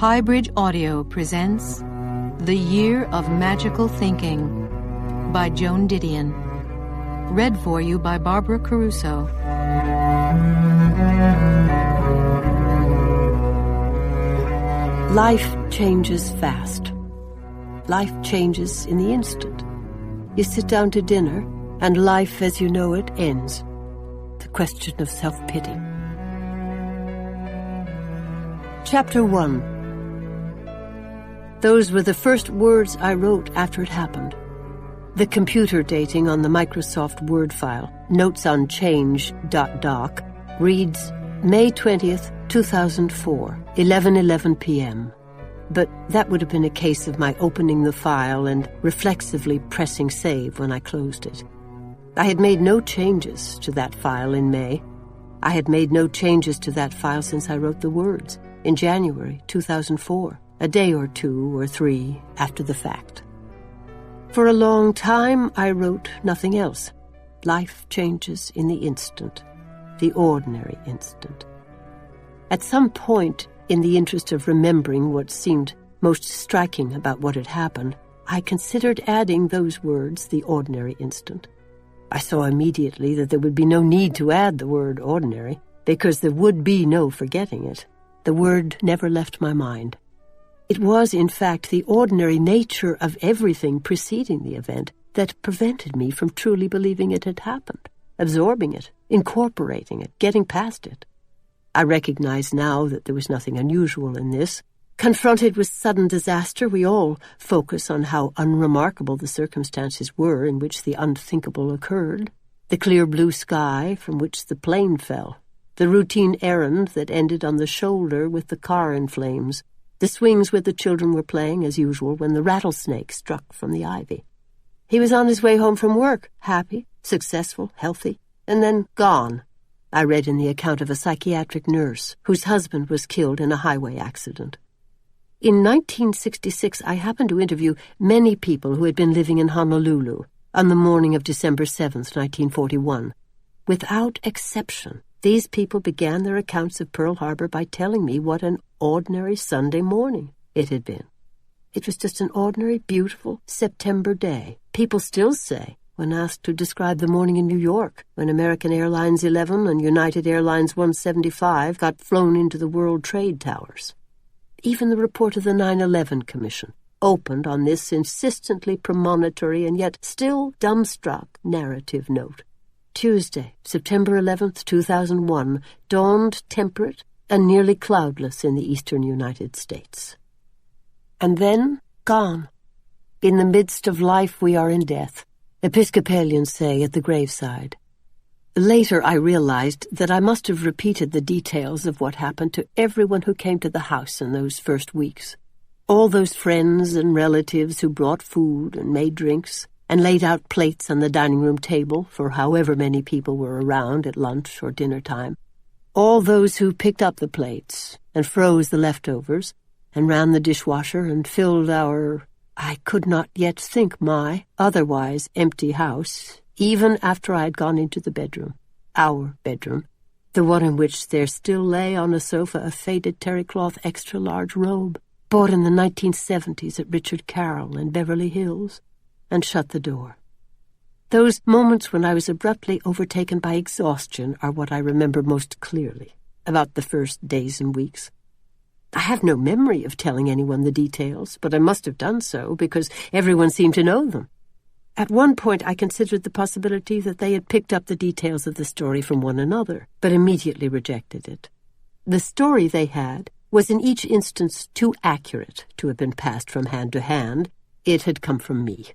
Highbridge Audio presents The Year of Magical Thinking by Joan Didion. Read for you by Barbara Caruso. Life changes fast. Life changes in the instant. You sit down to dinner, and life as you know it ends. The question of self-pity. Chapter 1. Those were the first words I wrote after it happened. The computer dating on the Microsoft Word file, notes on change.doc, reads May 20th, 2004, 11:11 p.m. But that would have been a case of my opening the file and reflexively pressing save when I closed it. I had made no changes to that file in May. I had made no changes to that file since I wrote the words, in January 2004, a day or two or three after the fact. For a long time, I wrote nothing else. Life changes in the instant, the ordinary instant. At some point, in the interest of remembering what seemed most striking about what had happened, I considered adding those words, the ordinary instant. I saw immediately that there would be no need to add the word ordinary, because there would be no forgetting it. The word never left my mind. It was, in fact, the ordinary nature of everything preceding the event that prevented me from truly believing it had happened, absorbing it, incorporating it, getting past it. I recognize now that there was nothing unusual in this. Confronted with sudden disaster, we all focus on how unremarkable the circumstances were in which the unthinkable occurred. The clear blue sky from which the plane fell, the routine errand that ended on the shoulder with the car in flames, the swings where the children were playing as usual when the rattlesnake struck from the ivy. He was on his way home from work, happy, successful, healthy, and then gone. I read in the account of a psychiatric nurse whose husband was killed in a highway accident. In 1966, I happened to interview many people who had been living in Honolulu on the morning of December 7th, 1941. Without exception, these people began their accounts of Pearl Harbor by telling me what an ordinary Sunday morning it had been. It was just an ordinary, beautiful September day. People still say, when asked to describe the morning in New York, when American Airlines 11 and United Airlines 175 got flown into the World Trade Towers. Even the report of the 9/11 Commission opened on this insistently premonitory and yet still dumbstruck narrative note. Tuesday, September 11th, 2001, dawned temperate and nearly cloudless in the eastern United States. And then, gone. In the midst of life we are in death, Episcopalians say at the graveside. Later I realized that I must have repeated the details of what happened to everyone who came to the house in those first weeks. All those friends and relatives who brought food and made drinks, and laid out plates on the dining room table for however many people were around at lunch or dinner time. All those who picked up the plates and froze the leftovers and ran the dishwasher and filled our, I could not yet think my, otherwise empty house, even after I had gone into the bedroom, our bedroom, the one in which there still lay on a sofa a faded terrycloth extra-large robe, bought in the 1970s at Richard Carroll in Beverly Hills, and shut the door. Those moments when I was abruptly overtaken by exhaustion are what I remember most clearly about the first days and weeks. I have no memory of telling anyone the details, but I must have done so because everyone seemed to know them. At one point I considered the possibility that they had picked up the details of the story from one another, but immediately rejected it. The story they had was in each instance too accurate to have been passed from hand to hand. It had come from me.